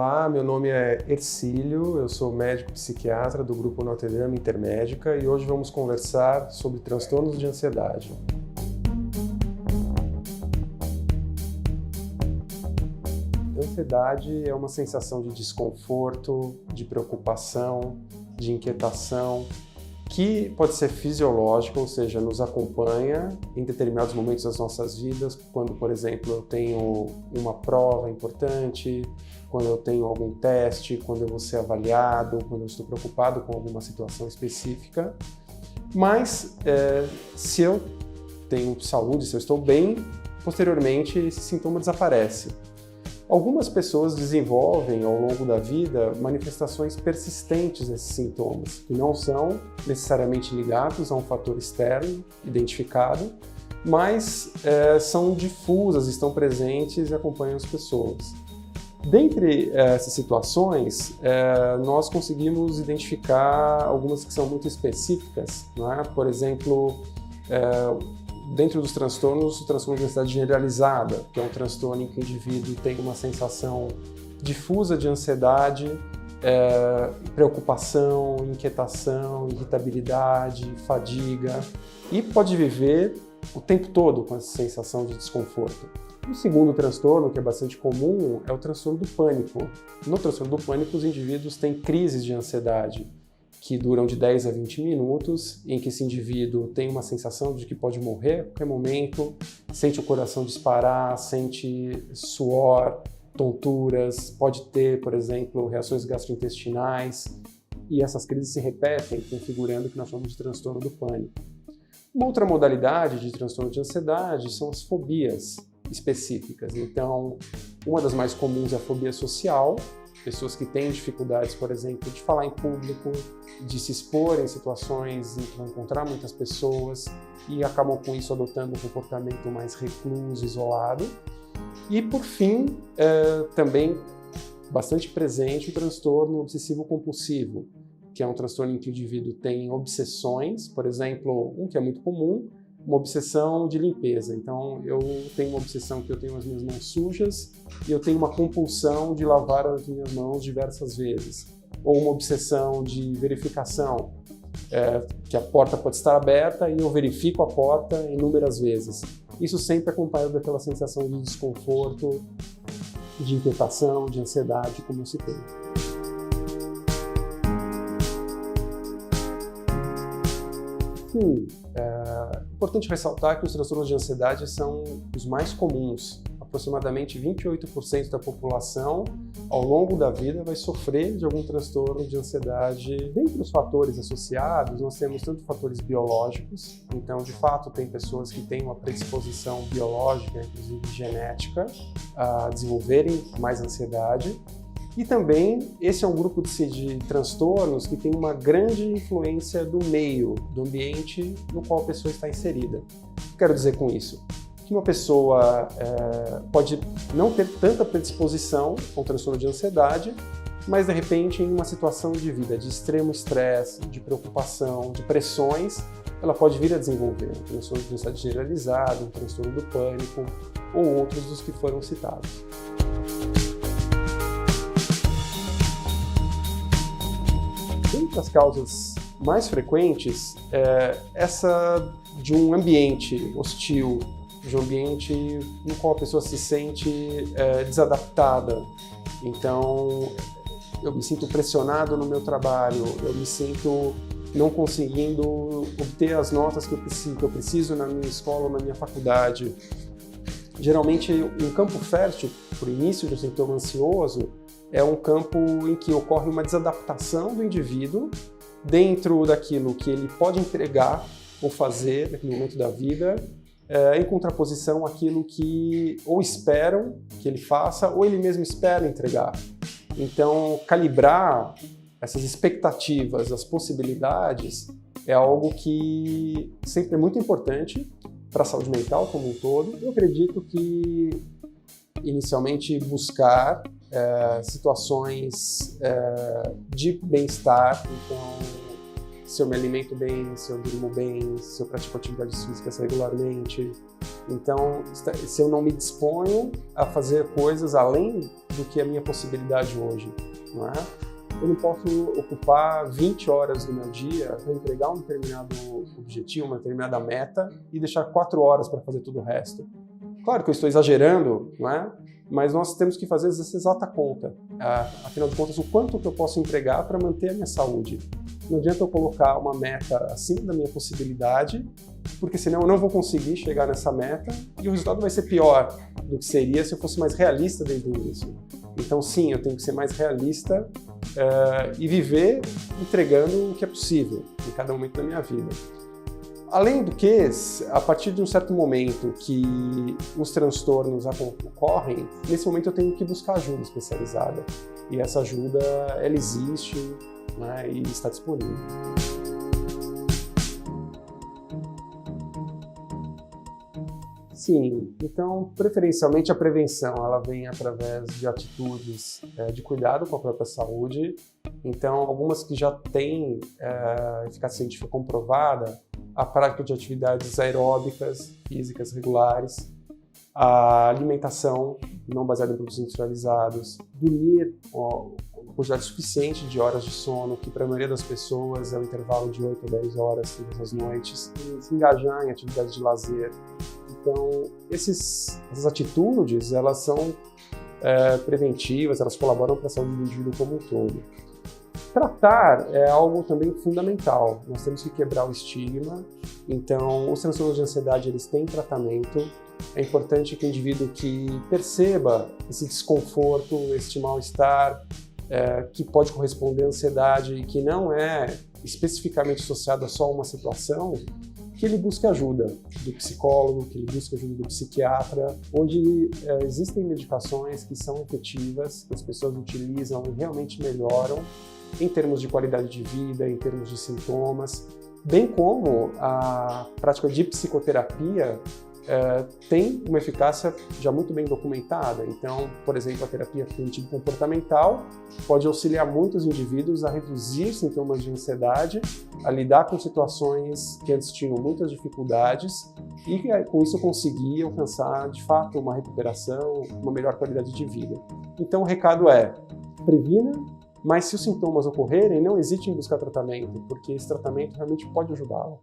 Olá, meu nome é Hercílio, eu sou médico psiquiatra do Grupo Notre Dame Intermédica e hoje vamos conversar sobre transtornos de ansiedade. Ansiedade é uma sensação de desconforto, de preocupação, de inquietação, que pode ser fisiológica, ou seja, nos acompanha em determinados momentos das nossas vidas, quando, por exemplo, eu tenho uma prova importante, quando eu tenho algum teste, quando eu vou ser avaliado, quando eu estou preocupado com alguma situação específica. Mas, se eu tenho saúde, se eu estou bem, posteriormente esse sintoma desaparece. Algumas pessoas desenvolvem, ao longo da vida, manifestações persistentes desses sintomas, que não são necessariamente ligados a um fator externo identificado, mas são difusas, estão presentes e acompanham as pessoas. Dentre essas situações, nós conseguimos identificar algumas que são muito específicas, não é? Por exemplo, dentro dos transtornos, o transtorno de ansiedade generalizada, que é um transtorno em que o indivíduo tem uma sensação difusa de ansiedade, preocupação, inquietação, irritabilidade, fadiga, e pode viver o tempo todo com essa sensação de desconforto. O segundo transtorno, que é bastante comum, é o transtorno do pânico. No transtorno do pânico, os indivíduos têm crises de ansiedade, que duram de 10 a 20 minutos, em que esse indivíduo tem uma sensação de que pode morrer a qualquer momento, sente o coração disparar, sente suor, tonturas, pode ter, por exemplo, reações gastrointestinais, e essas crises se repetem, configurando o que nós chamamos de transtorno do pânico. Uma outra modalidade de transtorno de ansiedade são as fobias específicas. Então, uma das mais comuns é a fobia social, pessoas que têm dificuldades, por exemplo, de falar em público, de se expor em situações em que vão encontrar muitas pessoas e acabam com isso adotando um comportamento mais recluso, isolado. E, por fim, também bastante presente o transtorno obsessivo-compulsivo, que é um transtorno em que o indivíduo tem obsessões, por exemplo, um que é muito comum, uma obsessão de limpeza. Então, eu tenho uma obsessão que eu tenho as minhas mãos sujas e eu tenho uma compulsão de lavar as minhas mãos diversas vezes. Ou uma obsessão de verificação, que a porta pode estar aberta e eu verifico a porta inúmeras vezes. Isso sempre acompanhado daquela sensação de desconforto, de inquietação, de ansiedade, como eu citei. Sim, é importante ressaltar que os transtornos de ansiedade são os mais comuns. Aproximadamente 28% da população, ao longo da vida, vai sofrer de algum transtorno de ansiedade. Dentre os fatores associados, nós temos tanto fatores biológicos, então, de fato, tem pessoas que têm uma predisposição biológica, inclusive genética, a desenvolverem mais ansiedade. E também, esse é um grupo de transtornos que tem uma grande influência do meio, do ambiente no qual a pessoa está inserida. O que quero dizer com isso? Que uma pessoa pode não ter tanta predisposição ao transtorno de ansiedade, mas, de repente, em uma situação de vida de extremo estresse, de preocupação, de pressões, ela pode vir a desenvolver um transtorno de ansiedade generalizado, um transtorno do pânico ou outros dos que foram citados. Dentre as causas mais frequentes, essa de um ambiente hostil, de um ambiente no qual a pessoa se sente desadaptada. Então, eu me sinto pressionado no meu trabalho, eu me sinto não conseguindo obter as notas que eu preciso na minha escola ou na minha faculdade. Geralmente, um campo fértil para o início de um sintoma ansioso é um campo em que ocorre uma desadaptação do indivíduo dentro daquilo que ele pode entregar ou fazer naquele momento da vida, em contraposição àquilo que ou esperam que ele faça ou ele mesmo espera entregar. Então, calibrar essas expectativas, as possibilidades, é algo que sempre é muito importante para a saúde mental como um todo. Eu acredito que, inicialmente, buscar situações de bem-estar, então se eu me alimento bem, se eu durmo bem, se eu pratico atividades físicas regularmente, Então, se eu não me disponho a fazer coisas além do que é a minha possibilidade hoje, não é? Eu não posso ocupar 20 horas do meu dia para entregar um determinado objetivo, uma determinada meta e deixar 4 horas para fazer tudo o resto. Claro que eu estou exagerando, não é? Mas nós temos que fazer essa exata conta. Afinal de contas, o quanto que eu posso entregar para manter a minha saúde. Não adianta eu colocar uma meta acima da minha possibilidade, porque senão eu não vou conseguir chegar nessa meta e o resultado vai ser pior do que seria se eu fosse mais realista desde o início. Então sim, eu tenho que ser mais realista e viver entregando o que é possível em cada momento da minha vida. Além do que, a partir de um certo momento que os transtornos ocorrem, nesse momento eu tenho que buscar ajuda especializada. E essa ajuda, ela existe, né, e está disponível. Sim, então preferencialmente a prevenção ela vem através de atitudes de cuidado com a própria saúde. Então algumas que já têm eficácia científica comprovada, a prática de atividades aeróbicas, físicas regulares, a alimentação não baseada em produtos industrializados, dormir uma quantidade suficiente de horas de sono, que para a maioria das pessoas é um intervalo de 8 a 10 horas todas as noites, e se engajar em atividades de lazer. Então, essas atitudes, elas são preventivas, elas colaboram para a saúde do indivíduo como um todo. Tratar é algo também fundamental. Nós temos que quebrar o estigma. Então, os transtornos de ansiedade, eles têm tratamento. É importante que o indivíduo que perceba esse desconforto, este mal-estar, que pode corresponder à ansiedade e que não é especificamente associado a só uma situação, que ele busque ajuda do psicólogo, que ele busque ajuda do psiquiatra. Hoje existem medicações que são efetivas, que as pessoas utilizam e realmente melhoram em termos de qualidade de vida, em termos de sintomas, bem como a prática de psicoterapia tem uma eficácia já muito bem documentada. Então, por exemplo, a terapia cognitivo-comportamental pode auxiliar muitos indivíduos a reduzir sintomas de ansiedade, a lidar com situações que antes tinham muitas dificuldades e com isso conseguir alcançar, de fato, uma recuperação, uma melhor qualidade de vida. Então, o recado é: previna, mas se os sintomas ocorrerem, não hesite em buscar tratamento, porque esse tratamento realmente pode ajudá-lo.